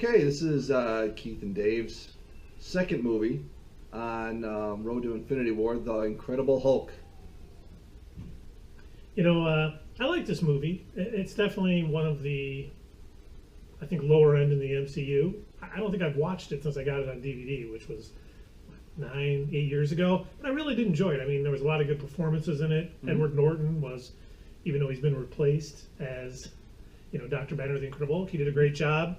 Okay, this is Keith and Dave's second movie on Road to Infinity War, The Incredible Hulk. I like this movie. It's definitely one of the, I think, lower end in the MCU. I don't think I've watched it since I got it on DVD, which was 8 years ago. But I really did enjoy it. I mean, there was a lot of good performances in it. Mm-hmm. Edward Norton was, even though he's been replaced as, Dr. Banner, the Incredible Hulk, he did a great job.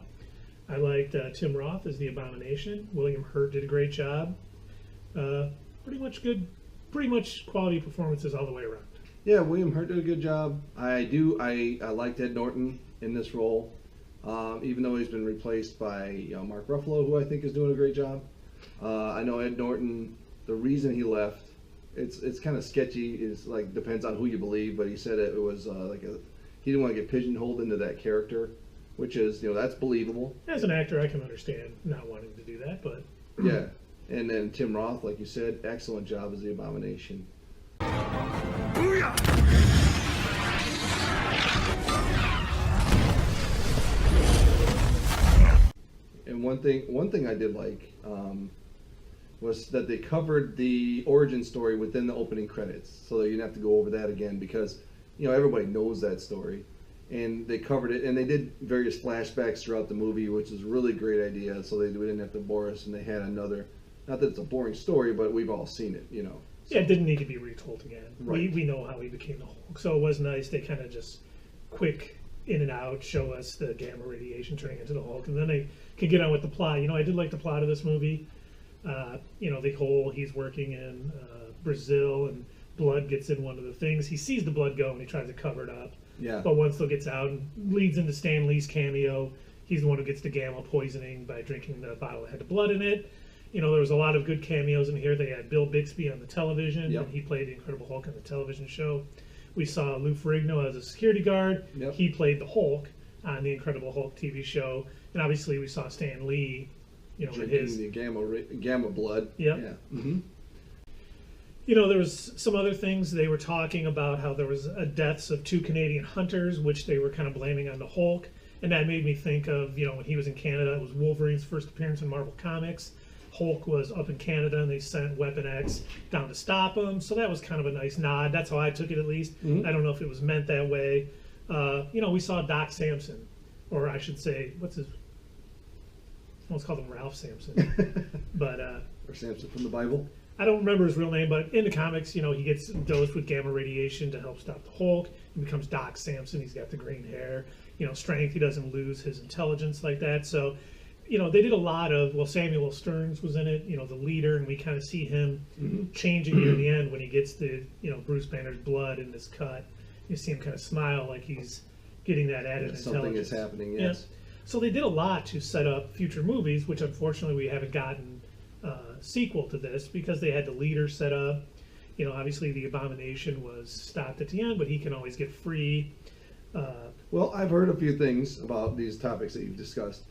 I liked Tim Roth as the Abomination. William Hurt did a great job. Pretty much quality performances all the way around. Yeah, William Hurt did a good job. I liked Ed Norton in this role, even though he's been replaced by Mark Ruffalo, who I think is doing a great job. I know Ed Norton, the reason he left, it's kind of sketchy. It's like depends on who you believe, but he said it was he didn't want to get pigeonholed into that character, which is that's believable. As an actor, I can understand not wanting to do that, but yeah. And then Tim Roth, like you said, excellent job as the Abomination. Booyah! And one thing I did like was that they covered the origin story within the opening credits, so that you didn't have to go over that again because everybody knows that story, and they covered it, and they did various flashbacks throughout the movie, which is a really great idea. So we didn't have to bore us, and they had another. Not that it's a boring story, but we've all seen it, So. Yeah, it didn't need to be retold again. Right. We know how he became the Hulk, so it was nice. They kind of just quick in and out, show us the gamma radiation turning into the Hulk, and then they could get on with the plot. I did like the plot of this movie. The whole he's working in Brazil and blood gets in one of the things. He sees the blood go and he tries to cover it up. Yeah. But once it gets out and leads into Stan Lee's cameo, he's the one who gets the gamma poisoning by drinking the bottle that had the blood in it. There was a lot of good cameos in here. They had Bill Bixby on the television, yep. and he played the Incredible Hulk on the television show. We saw Lou Ferrigno as a security guard. Yep. He played the Hulk on the Incredible Hulk TV show. And obviously we saw Stan Lee, drinking his the gamma blood. Yep. Yeah. Mm-hmm. There was some other things. They were talking about how there was deaths of 2 Canadian hunters, which they were kind of blaming on the Hulk. And that made me think of, when he was in Canada, it was Wolverine's first appearance in Marvel Comics. Hulk was up in Canada, and they sent Weapon X down to stop him. So that was kind of a nice nod. That's how I took it, at least. Mm-hmm. I don't know if it was meant that way. We saw Doc Samson, or I should say, I almost called him Ralph Sampson. But or Samson from the Bible. I don't remember his real name, but in the comics, he gets dosed with gamma radiation to help stop the Hulk. He becomes Doc Samson. He's got the green hair, strength. He doesn't lose his intelligence like that. So, they did a lot of, Samuel Stearns was in it, the leader, and we kind of see him mm-hmm. changing near the end when he gets the, Bruce Banner's blood in this cut. You see him kind of smile like he's getting that added intelligence. Something is happening, yes. Yeah. So they did a lot to set up future movies, which unfortunately we haven't gotten sequel to this because they had the leader set up. Obviously the Abomination was stopped at the end, but he can always get free. I've heard a few things about these topics that you've discussed.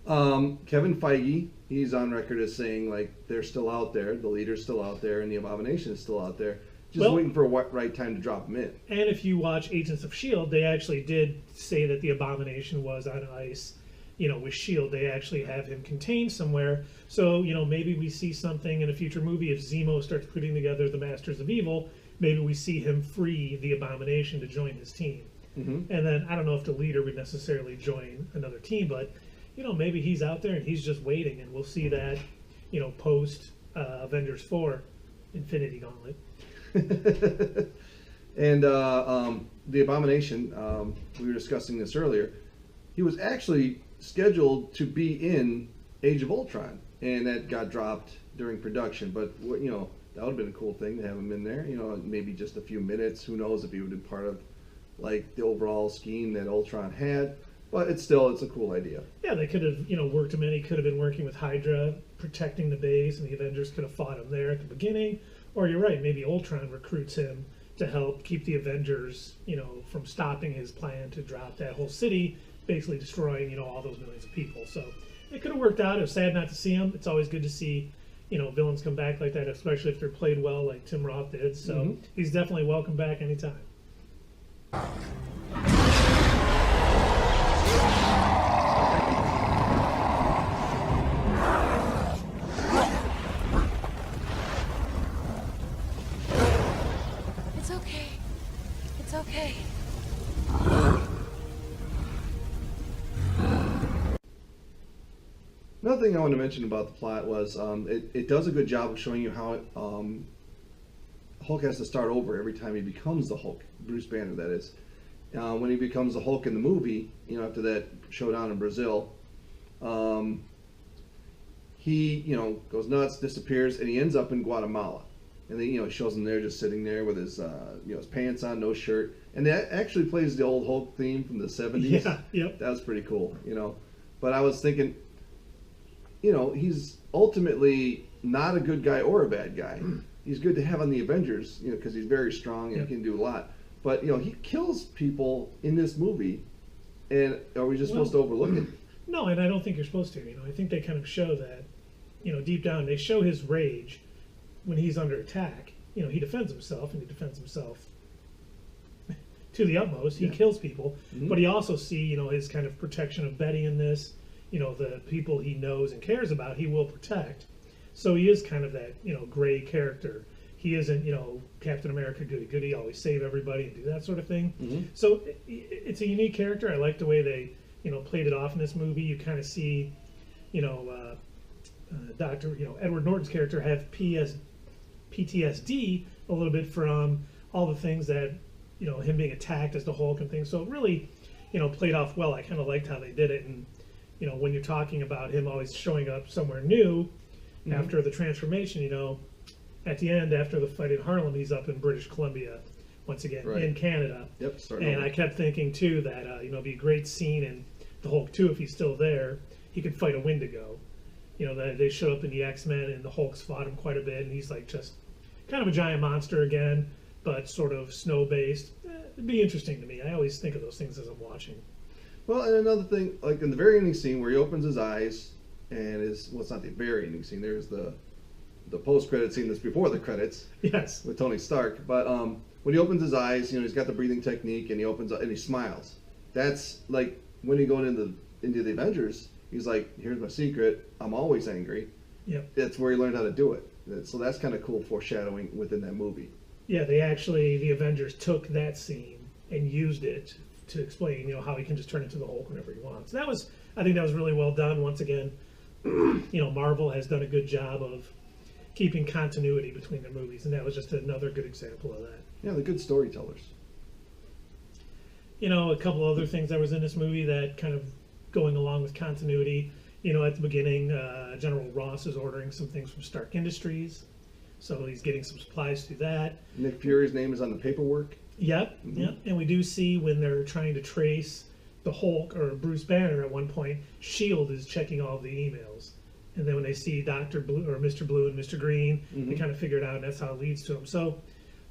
Kevin Feige, he's on record as saying they're still out there, the leader's still out there, and the Abomination is still out there, just waiting for a right time to drop them in. And if you watch Agents of S.H.I.E.L.D., they actually did say that the Abomination was on ice. With S.H.I.E.L.D., they actually have him contained somewhere. So, maybe we see something in a future movie if Zemo starts putting together the Masters of Evil, maybe we see him free the Abomination to join his team. Mm-hmm. And then I don't know if the leader would necessarily join another team, but maybe he's out there and he's just waiting, and we'll see that, post Avengers 4, Infinity Gauntlet. And the Abomination, we were discussing this earlier, he was actually scheduled to be in Age of Ultron, and that got dropped during production, but that would have been a cool thing to have him in there, maybe just a few minutes. Who knows if he would have been part of the overall scheme that Ultron had. But it's a cool idea. Yeah, they could have, worked him in. He could have been working with Hydra, protecting the base, and the Avengers could have fought him there at the beginning. Or you're right, maybe Ultron recruits him to help keep the Avengers, from stopping his plan to drop that whole city, basically destroying, all those millions of people. So it could have worked out. It was sad not to see him. It's always good to see, villains come back like that, especially if they're played well like Tim Roth did. So mm-hmm. He's definitely welcome back anytime. okay. It's okay. Another thing I want to mention about the plot was it does a good job of showing you how Hulk has to start over every time he becomes the Hulk. Bruce Banner, that is. When he becomes the Hulk in the movie, after that showdown in Brazil, he, goes nuts, disappears, and he ends up in Guatemala. And then, he shows him there just sitting there with his, his pants on, no shirt. And that actually plays the old Hulk theme from the 70s. Yeah, yep. That was pretty cool, But I was thinking, he's ultimately not a good guy or a bad guy. He's good to have on the Avengers, because he's very strong and can do a lot. But, he kills people in this movie. And are we just supposed to overlook it? No, and I don't think you're supposed to. I think they kind of show that, deep down, they show his rage when he's under attack. He defends himself, and he defends himself to the utmost. He kills people, but he also see, his kind of protection of Betty in this. The people he knows and cares about, he will protect. So he is kind of that, gray character. He isn't, Captain America goody-goody, always save everybody and do that sort of thing. Mm-hmm. So it's a unique character. I like the way they, played it off in this movie. You kind of see, Dr. Edward Norton's character have PTSD a little bit from all the things that, him being attacked as the Hulk and things. So it really, played off well. I kind of liked how they did it. And, when you're talking about him always showing up somewhere new after the transformation, at the end, after the fight in Harlem, he's up in British Columbia once again, in Canada. Yep, and I kept thinking, too, that, it'd be a great scene in the Hulk 2, if he's still there, he could fight a Wendigo. That they showed up in the X-Men, and the Hulk's fought him quite a bit, and he's like just kind of a giant monster again, but sort of snow-based. It'd be interesting to me. I always think of those things as I'm watching. Well, and another thing, like in the very ending scene where he opens his eyes, and it's not the very ending scene, there's the post-credit scene that's before the credits. Yes. With Tony Stark. But when he opens his eyes, he's got the breathing technique, and he opens up and he smiles. That's like when he going into the Avengers, he's like, here's my secret, I'm always angry. Yep. That's where he learned how to do it. So that's kind of cool foreshadowing within that movie. Yeah, the Avengers took that scene and used it to explain, how he can just turn into the Hulk whenever he wants. I think that was really well done. Once again, Marvel has done a good job of keeping continuity between their movies, and that was just another good example of that. Yeah, they're good storytellers. A couple other things that was in this movie that kind of going along with continuity. At the beginning, General Ross is ordering some things from Stark Industries, so he's getting some supplies through that. Nick Fury's name is on the paperwork. Yep, yep. And we do see when they're trying to trace the Hulk or Bruce Banner at one point, S.H.I.E.L.D. is checking all of the emails. And then when they see Dr. Blue or Mr. Blue and Mr. Green, they kind of figure it out, and that's how it leads to them. So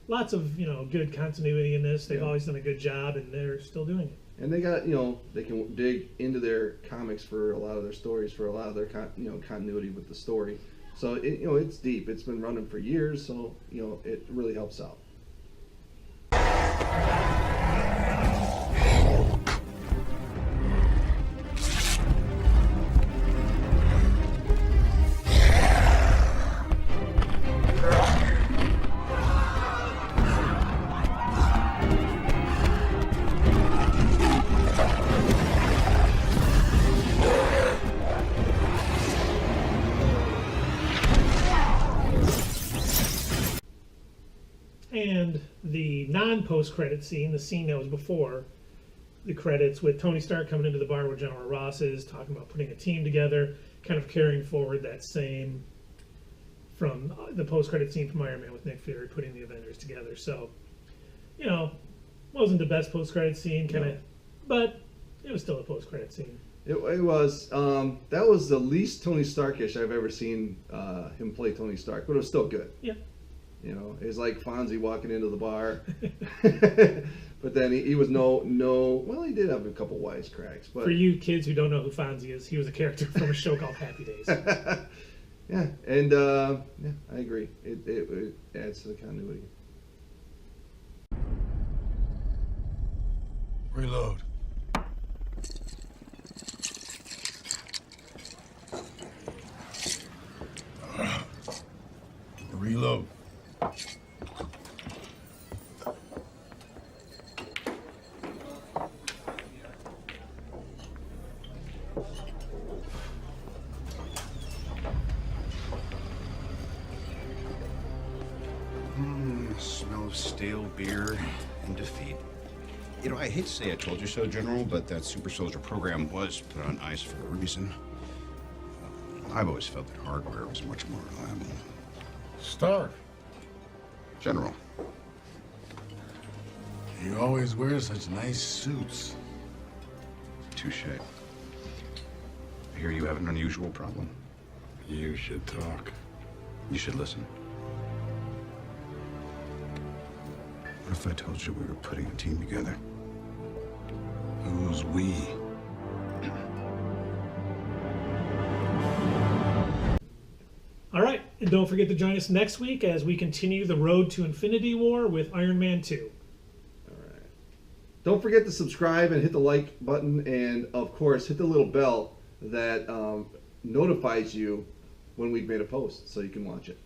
lots of, good continuity in this. They've always done a good job, and they're still doing it. And they got, they can dig into their comics for a lot of their stories, for a lot of their, continuity with the story. So, it's deep. It's been running for years, so, it really helps out. And the non-post-credit scene, the scene that was before the credits with Tony Stark coming into the bar where General Ross is, talking about putting a team together, kind of carrying forward that same from the post-credit scene from Iron Man with Nick Fury putting the Avengers together. So, wasn't the best post-credit scene, but it was still a post-credit scene. It was. That was the least Tony Starkish I've ever seen him play Tony Stark, but it was still good. Yeah. It's like Fonzie walking into the bar. But then he was well, he did have a couple wisecracks. But for you kids who don't know who Fonzie is, he was a character from a show called Happy Days. Yeah, and I agree. It adds to the continuity. Reload. Reload. of stale beer and defeat. You know, I hate to say I told you so, General, but that super soldier program was put on ice for a reason. I've always felt that hardware was much more reliable. Stark, General, you always wear such nice suits. touche. I hear you have an unusual problem. You should talk. You should listen. What if I told you we were putting a team together? Who's we? All right, and don't forget to join us next week as we continue the road to Infinity War with Iron Man 2. All right. Don't forget to subscribe and hit the like button, and of course, hit the little bell that notifies you when we've made a post so you can watch it.